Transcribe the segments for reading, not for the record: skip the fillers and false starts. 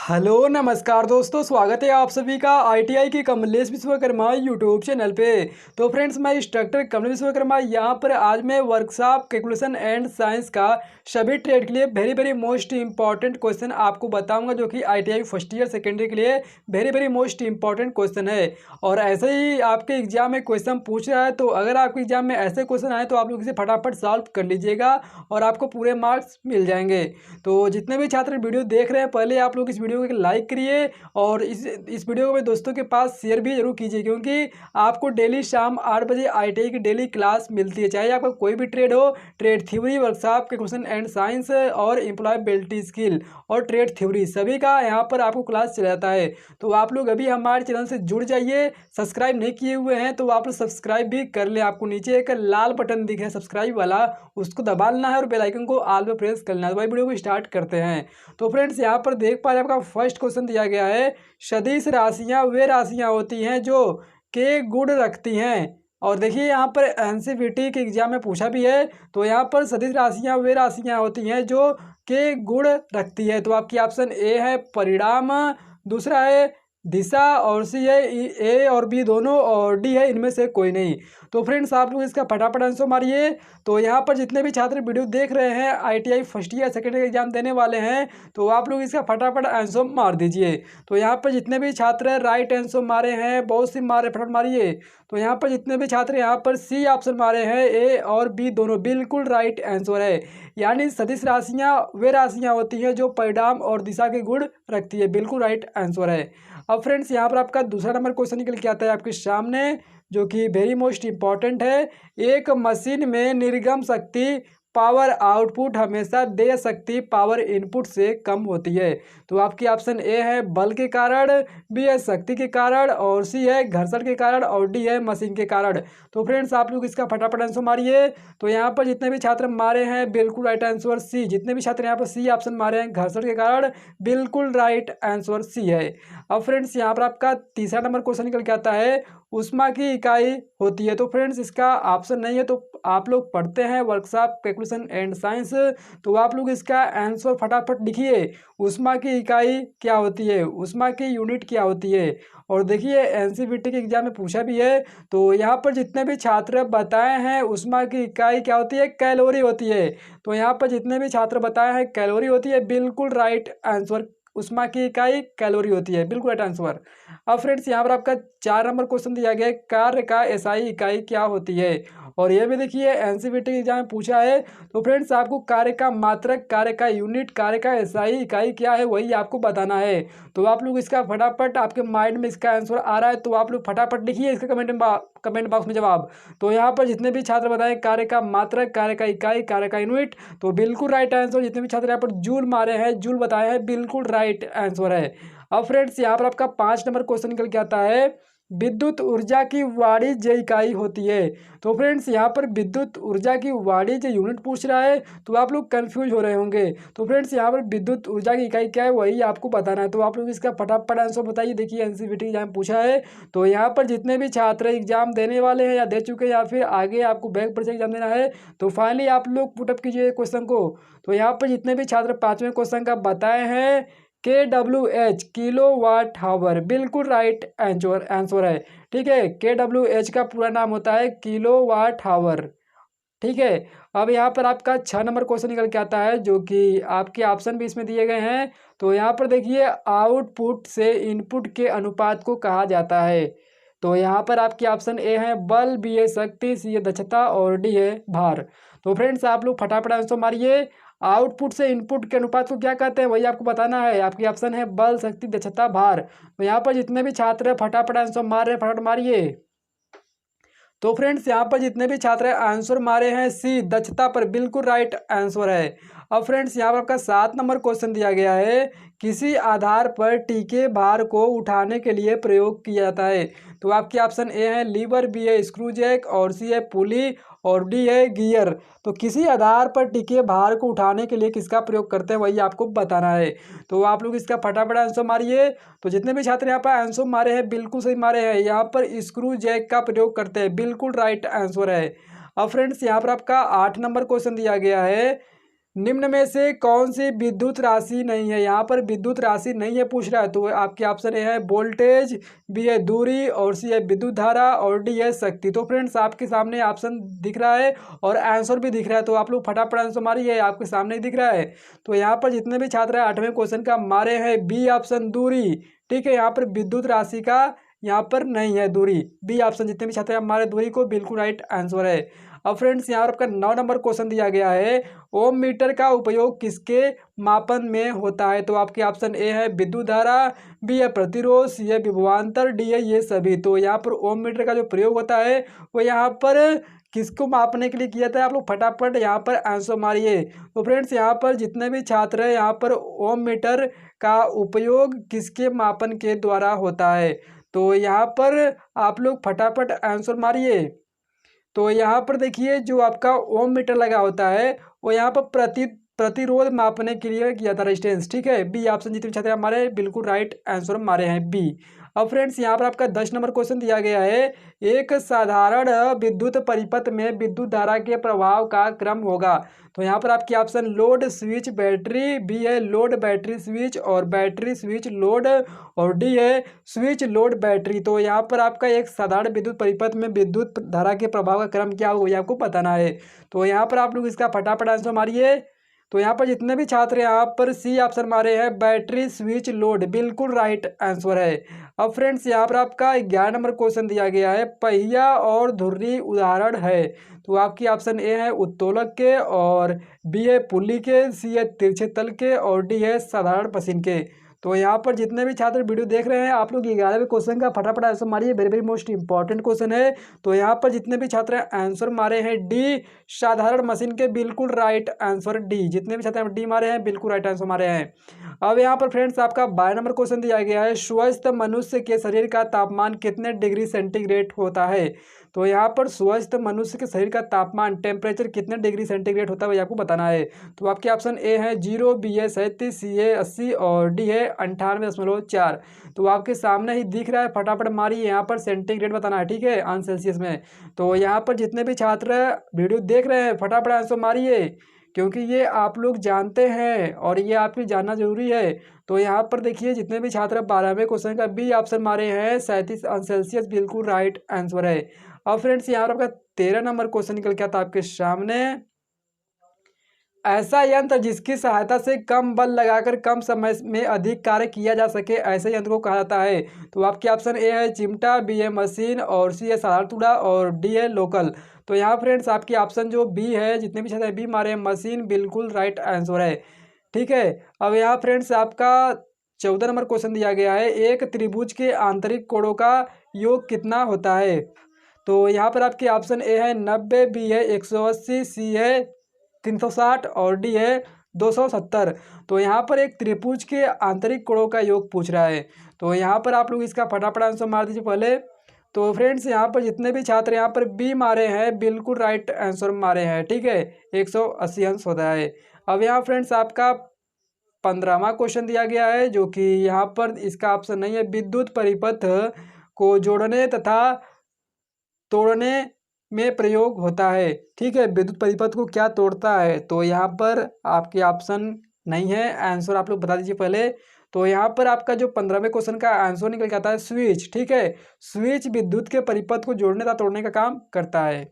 Hello नमस्कार दोस्तों, स्वागत है आप सभी का आईटीआई की कमलेश विश्वकर्मा यूट्यूब चैनल पे। तो फ्रेंड्स, मैं इंस्ट्रक्टर कमलेश विश्वकर्मा यहाँ पर आज मैं वर्कशॉप कैलकुलेशन एंड साइंस का सभी ट्रेड के लिए वेरी मोस्ट इंपॉर्टेंट क्वेश्चन आपको बताऊंगा, जो कि आईटीआई फर्स्ट ईयर सेकेंडरी के लिए वेरी मोस्ट इंपॉर्टेंट क्वेश्चन है। और ऐसे ही आपके एग्जाम में क्वेश्चन पूछ रहा है, तो अगर आपके एग्जाम में ऐसे क्वेश्चन आए तो आप लोग इसे फटाफट सॉल्व कर लीजिएगा और आपको पूरे मार्क्स मिल जाएंगे। तो जितने भी छात्र वीडियो देख रहे हैं, पहले आप लोग इस वीडियो को लाइक करिए और इस वीडियो को अपने दोस्तों के पास शेयर भी जरूर कीजिए, क्योंकि आपको डेली शाम 8 बजे आईटीआई की डेली क्लास मिलती है। चाहे आपका कोई भी ट्रेड हो, ट्रेड थ्योरी, वर्कशॉप के क्वेश्चन एंड साइंस और एम्प्लॉयबिलिटी स्किल और ट्रेड थ्योरी, सभी का यहाँ पर आपको क्लास चला जाता है। तो आप लोग अभी हमारे चैनल से जुड़ जाइए। सब्सक्राइब नहीं किए हुए हैं तो आप लोग सब्सक्राइब भी कर ले। आपको नीचे एक लाल बटन दिख रहा है सब्सक्राइब वाला, उसको दबाना है और बेल आइकन को ऑल पे प्रेस करना है। तो भाई वीडियो को स्टार्ट करते हैं। तो फ्रेंड्स, यहाँ पर देख पा रहे हैं, आपका फर्स्ट क्वेश्चन दिया गया है, सदिश राशियां वे राशियां होती हैं जो के गुण रखती हैं। और देखिए यहाँ पर एनसीईआरटी के एग्जाम में पूछा भी है। तो यहाँ पर सदिश राशियां वे राशियां होती हैं जो के गुण रखती है। तो आपकी ऑप्शन ए है परिणाम, दूसरा है दिशा, और सी है ए और बी दोनों, और डी है इनमें से कोई नहीं। तो फ्रेंड्स, आप लोग इसका फटाफट आंसर मारिए। तो यहाँ पर जितने भी छात्र वीडियो देख रहे हैं, ITI first year second year exam देने वाले हैं, तो आप लोग इसका फटाफट आंसर मार दीजिए। तो यहाँ पर जितने भी छात्र राइट आंसर मारे हैं, बहुत सी मारे, फटाफट मारिए। तो यहाँ पर जितने भी छात्र यहाँ पर सी ऑप्शन मारे हैं, ए और बी दोनों बिल्कुल राइट आंसर है। यानी सदिश राशियाँ वे राशियाँ होती हैं जो परिणाम और दिशा के गुण रखती है, बिल्कुल राइट आंसर है। अब फ्रेंड्स, यहाँ पर आपका दूसरा नंबर क्वेश्चन निकल के आता है आपके सामने, जो कि वेरी मोस्ट इंपॉर्टेंट है। एक मशीन में निर्गम शक्ति पावर आउटपुट हमेशा देय शक्ति पावर इनपुट से कम होती है। तो आपकी ऑप्शन ए है बल के कारण, बी है शक्ति के कारण, और सी है घर्षण के कारण, और डी है मशीन के कारण। तो फ्रेंड्स, आप लोग इसका फटाफट आंसर मारिए। तो यहाँ पर जितने भी छात्र मारे हैं, बिल्कुल राइट आंसर सी। जितने भी छात्र यहाँ पर सी ऑप्शन मारे हैं घर्षण के कारण, बिल्कुल राइट आंसर सी है। अब फ्रेंड्स, यहाँ पर आपका तीसरा नंबर क्वेश्चन निकल के आता है, उष्मा की इकाई होती है। तो फ्रेंड्स, इसका ऑप्शन नहीं है, तो आप लोग पढ़ते हैं वर्कशॉप कैलकुलेशन एंड साइंस, तो आप लोग इसका आंसर फटाफट लिखिए। उष्मा की इकाई क्या होती है, उष्मा की यूनिट क्या होती है। और देखिए एनसीईआरटी के एग्जाम में पूछा भी है। तो यहाँ पर जितने भी छात्र बताए हैं, उष्मा की इकाई क्या होती है, कैलोरी होती है। तो यहाँ पर जितने भी छात्र बताए हैं कैलोरी होती है, बिल्कुल राइट आंसर। उष्मा की इकाई कैलोरी होती है, बिल्कुल राइट आंसर। अब फ्रेंड्स, यहाँ पर आपका 4 नंबर क्वेश्चन दिया गया है, कार्य का एसआई इकाई क्या होती है। और ये भी देखिए एनसीईआरटी के एग्जाम में पूछा है। तो फ्रेंड्स, आपको कार्य का मात्रक, कार्य का यूनिट, कार्य का एसआई इकाई क्या है, वही आपको बताना है। तो आप लोग इसका फटाफट, आपके माइंड में इसका आंसर आ रहा है तो आप लोग फटाफट लिखिए इसका कमेंट बॉक्स में जवाब। तो यहाँ पर जितने भी छात्र बताएं कार्य का मात्रक, कार्य का इकाई, कार्य का यूनिट, तो बिल्कुल राइट आंसर। जितने भी छात्र यहाँ पर जूल मारे हैं, जूल बताए हैं, बिल्कुल राइट आंसर है। अब फ्रेंड्स, यहाँ पर आपका 5 नंबर क्वेश्चन निकल के आता है, विद्युत ऊर्जा की वाणिज्य इकाई होती है। तो फ्रेंड्स, यहाँ पर विद्युत ऊर्जा की वाणिज्य यूनिट पूछ रहा है, तो आप लोग कंफ्यूज हो रहे होंगे। तो फ्रेंड्स, यहाँ पर विद्युत ऊर्जा की इकाई क्या है, वही आपको बताना है। तो आप लोग इसका फटाफट आंसर बताइए। देखिए एनसीईआरटी एग्जाम पूछा है। तो यहाँ पर जितने भी छात्र एग्जाम देने वाले हैं या दे चुके हैं, या फिर आगे आपको बैक परीक्षा एग्जाम देना है, तो फाइनली आप लोग पुटअप कीजिए क्वेश्चन को। तो यहाँ पर जितने भी छात्र 5वें क्वेश्चन का बताए हैं, KWH किलो वाट हावर, बिल्कुल राइट आंसर है। ठीक है, KWH का पूरा नाम होता है किलो वाट हावर। ठीक है। अब यहाँ पर आपका 6 नंबर क्वेश्चन निकल के आता है, जो कि आपके ऑप्शन भी इसमें दिए गए हैं। तो यहाँ पर देखिए, आउटपुट से इनपुट के अनुपात को कहा जाता है। तो यहाँ पर आपकी ऑप्शन ए है बल, बी है शक्ति, सी है दक्षता, और डी है भार। तो फ्रेंड्स, आप लोग फटाफट आंसर मारिए। आउटपुट से इनपुट के अनुपात को क्या कहते हैं, वही आपको बताना है। आपकी ऑप्शन है बल, शक्ति, दक्षता, भार। तो यहाँ पर जितने भी छात्र फटाफट आंसर मार रहे हैं, फटाफट मारिए। तो फ्रेंड्स, यहाँ पर जितने भी छात्र आंसर मारे हैं सी दक्षता पर, बिल्कुल राइट आंसर है। अब फ्रेंड्स, यहाँ पर आपका 7 नंबर क्वेश्चन दिया गया है, किसी आधार पर टीके भार को उठाने के लिए प्रयोग किया जाता है। तो आपकी ऑप्शन ए है लीवर, बी है स्क्रू जैक, और सी है पुली, और डी है गियर। तो किसी आधार पर टिके भार को उठाने के लिए किसका प्रयोग करते हैं, वही आपको बताना है। तो आप लोग इसका फटाफट आंसर मारिए। तो जितने भी छात्र यहाँ पर आंसर मारे हैं, बिल्कुल सही मारे हैं। यहाँ पर स्क्रू जैक का प्रयोग करते हैं, बिल्कुल राइट आंसर है। अब फ्रेंड्स, यहाँ पर आपका 8 नंबर क्वेश्चन दिया गया है, निम्न में से कौन सी विद्युत राशि नहीं है। यहाँ पर विद्युत राशि नहीं है पूछ रहा है, तो आपके ऑप्शन ए है वोल्टेज, बी है दूरी, और सी है विद्युत धारा, और डी है शक्ति। तो फ्रेंड्स आपके सामने ऑप्शन दिख रहा है और आंसर भी दिख रहा है, तो आप लोग फटाफट आंसर मारिए, आपके सामने ही दिख रहा है। तो यहाँ पर जितने भी छात्र हैं 8वें क्वेश्चन का मारे हैं बी ऑप्शन दूरी। ठीक है, यहाँ पर विद्युत राशि का यहाँ पर नहीं है दूरी, बी ऑप्शन जितने भी छात्र हैं हमारे दूरी को बिल्कुल राइट आंसर है। अब फ्रेंड्स यहाँ पर आपका 9 नंबर क्वेश्चन दिया गया है, ओम मीटर का उपयोग किसके मापन में होता है। तो आपके ऑप्शन ए है विद्युत धारा, बी है प्रतिरोध, सी है विभवांतर, डी है ये सभी। तो यहाँ पर ओम मीटर का जो प्रयोग होता है वो यहाँ पर किसको मापने के लिए किया था, आप लोग फटाफट यहाँ पर आंसर मारिए। तो फ्रेंड्स यहाँ पर जितने भी छात्र हैं यहाँ पर ओम मीटर का उपयोग किसके मापन के द्वारा होता है, तो यहाँ पर आप लोग फटाफट आंसर मारिए। तो यहाँ पर देखिए जो आपका ओम मीटर लगा होता है वो यहाँ पर प्रतिरोध मापने के लिए किया था, रेजिस्टेंस। ठीक है, बी ऑप्शन जितने छात्र हमारे बिल्कुल राइट आंसर हमारे हैं बी। अब फ्रेंड्स यहाँ पर आपका 10 नंबर क्वेश्चन दिया गया है, एक साधारण विद्युत परिपथ में विद्युत धारा के प्रभाव का क्रम होगा। तो यहाँ पर आपकी option load switch battery, B है लोड बैटरी स्विच, और बैटरी स्विच लोड, और डी है स्विच लोड बैटरी। तो यहाँ पर आपका एक साधारण विद्युत परिपथ में विद्युत धारा के प्रभाव का क्रम क्या होगा ये आपको बताना है। तो यहाँ पर आप लोग इसका फटाफट आंसर मारिए। तो यहाँ पर जितने भी छात्र यहाँ पर सी ऑप्शन मारे हैं बैटरी स्विच लोड, बिल्कुल राइट आंसर है। अब फ्रेंड्स यहाँ पर आपका 11 नंबर क्वेश्चन दिया गया है, पहिया और धुर्री उदाहरण है। तो आपकी ऑप्शन ए है उत्तोलक के, और बी है पुल्ली के, सी है तिरछे तल के, और डी है साधारण मशीन के। तो यहाँ पर जितने भी छात्र वीडियो देख रहे हैं आप लोग 11वें क्वेश्चन का फटाफट आंसर मारिए, very very most important question है। तो यहाँ पर जितने भी छात्र आंसर मारे हैं डी साधारण मशीन के, बिल्कुल राइट आंसर डी। जितने भी छात्र डी मारे हैं बिल्कुल राइट आंसर मारे हैं। अब यहाँ पर फ्रेंड्स आपका 12 नंबर क्वेश्चन दिया गया है, स्वस्थ मनुष्य के शरीर का तापमान कितने डिग्री सेंटीग्रेड होता है। तो यहाँ पर स्वस्थ मनुष्य के शरीर का तापमान टेम्परेचर कितने डिग्री सेंटीग्रेड होता है वही आपको बताना है। तो आपके ऑप्शन ए है 0, बी है 37, सी है 80, और डी है 98.4। तो आपके सामने ही दिख रहा है, फटाफट मारिए, यहाँ पर सेंटीग्रेड बताना है, ठीक है, ऑन सेल्सियस में। तो यहाँ पर जितने भी छात्र वीडियो देख रहे हैं फटाफट आंसर मारिए, क्योंकि ये आप लोग जानते हैं और ये आपको जानना जरूरी है। तो यहाँ पर देखिए जितने भी छात्र 12वें क्वेश्चन का बी ऑप्शन मारे हैं 37 ऑन सेल्सियस, बिल्कुल राइट आंसर है। अब फ्रेंड्स यहाँ पर आपका 13 नंबर क्वेश्चन निकल के आता है आपके सामने, ऐसा यंत्र जिसकी सहायता से कम बल लगाकर कम समय में अधिक कार्य किया जा सके, ऐसे यंत्र को कहा जाता है। तो आपके ऑप्शन ए है चिमटा, बी है मशीन, और सी है साधारण टुकड़ा, और डी है लोकल। तो यहाँ फ्रेंड्स आपकी ऑप्शन जो बी है, जितने भी छात्र बी मारे हैं मशीन, बिल्कुल राइट आंसर है। ठीक है, अब यहाँ फ्रेंड्स आपका 14 नंबर क्वेश्चन दिया गया है, एक त्रिभुज के आंतरिक कोणों का योग कितना होता है। तो यहाँ पर आपके ऑप्शन ए है 90, बी है 180, सी है 360, और डी है 270। तो यहाँ पर एक त्रिभुज के आंतरिक कोणों का योग पूछ रहा है। तो यहाँ पर आप लोग इसका फटाफट आंसर मार दीजिए पहले। तो फ्रेंड्स यहाँ पर जितने भी छात्र यहाँ पर बी मारे हैं बिल्कुल राइट आंसर मारे हैं, ठीक है, 180 अंश होता है। अब यहाँ फ्रेंड्स आपका 15वां क्वेश्चन दिया गया है, जो कि यहाँ पर इसका ऑप्शन नहीं है, विद्युत परिपथ को जोड़ने तथा तोड़ने में प्रयोग होता है। ठीक है, विद्युत परिपथ को क्या तोड़ता है, तो यहाँ पर आपके ऑप्शन नहीं है, आंसर आप लोग बता दीजिए पहले। तो यहाँ पर आपका जो 15वें क्वेश्चन का आंसर निकल के आता है स्विच। ठीक है, स्विच विद्युत के परिपथ को जोड़ने तथा तोड़ने का काम करता है।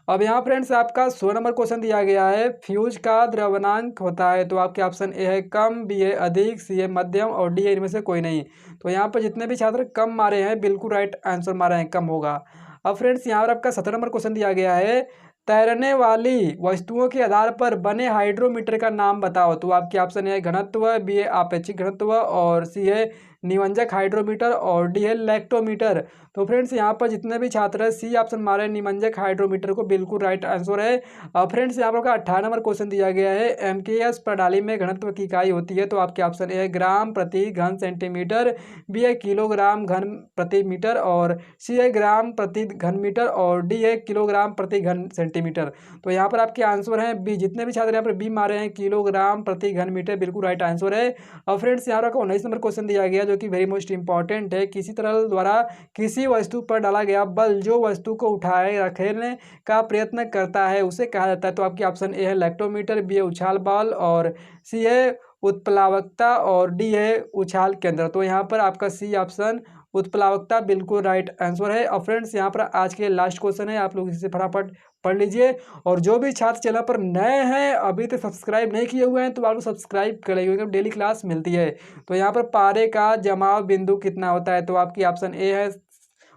अब यहाँ फ्रेंड्स आपका 16 नंबर क्वेश्चन दिया गया है, फ्यूज का द्रव्यमांक होता है। तो आपके ऑप्शन ए है कम, बी है अधिक, सी है मध्यम, और डी है इनमें से कोई नहीं। तो यहाँ पर जितने भी छात्र कम मारे हैं बिल्कुल राइट आंसर मारे हैं, कम होगा। अब फ्रेंड्स यहाँ पर आपका 17 नंबर क्वेश्चन दिया गया है, तैरने वाली वस्तुओं के आधार पर बने हाइड्रोमीटर का नाम बताओ। तो आपके ऑप्शन है घनत्व, बी है आपेक्षिक घनत्व, और सी है निमंजक हाइड्रोमीटर, और डी है लैक्टोमीटर। तो फ्रेंड्स यहाँ पर जितने भी छात्र हैं सी ऑप्शन मारे निमंजक हाइड्रोमीटर को, बिल्कुल राइट आंसर है। फ्रेंड्स यहाँ पर 18 नंबर क्वेश्चन दिया गया है, एमकेएस प्रणाली में घनत्व की इकाई होती है। तो आपके ऑप्शन ए है ग्राम प्रति घन सेंटीमीटर, बी है किलोग्राम घन प्रति मीटर, और सी है ग्राम प्रति घन मीटर, और डी है किलोग्राम प्रति घन सेंटीमीटर। तो यहाँ पर आपके आंसर हैं बी, जितने भी छात्र यहाँ पर बी मारे हैं किलोग्राम प्रति घन मीटर, बिल्कुल राइट आंसर है। और फ्रेंड्स यहाँ पर 19 नंबर क्वेश्चन दिया गया जो जो कि वेरी मोस्ट इंपॉर्टेंट है, किसी तरल द्वारा किसी वस्तु पर डाला गया बल जो वस्तु को उठाए रखने का प्रयत्न करता है उसे कहा जाता है। तो आपकी ऑप्शन ए है इलेक्ट्रोमीटर, बी है उछाल बल और सी है उत्प्लावकता और डी है उछाल केंद्र। तो यहाँ पर आपका सी ऑप्शन उत्प्लावकता बिल्कुल राइट आंसर है। और फ्रेंड्स यहाँ पर आज के लास्ट क्वेश्चन है, आप लोग इसे फटाफट पढ़ लीजिए। और जो भी छात्र चैनल पर नए हैं अभी तक सब्सक्राइब नहीं किए हुए हैं तो आप लोग सब्सक्राइब कर लीजिए, क्योंकि डेली क्लास मिलती है। तो यहाँ पर पारे का जमाव बिंदु कितना होता है? तो आपकी ऑप्शन ए है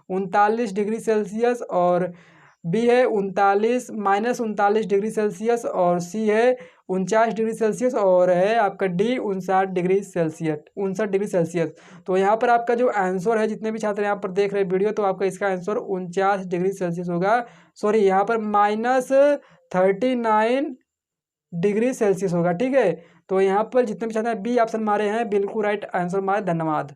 39 डिग्री सेल्सियस और बी है 39 डिग्री सेल्सियस और सी है 49 डिग्री सेल्सियस और है आपका डी 59 डिग्री सेल्सियस। तो यहाँ पर आपका जो आंसर है, जितने भी छात्र यहाँ पर देख रहे हैं वीडियो, तो आपका इसका आंसर 49 डिग्री सेल्सियस होगा। सॉरी, यहाँ पर -39 डिग्री सेल्सियस होगा। ठीक है, तो यहाँ पर जितने भी छात्र बी ऑप्शन मारे हैं बिल्कुल राइट आंसर मारे। धन्यवाद।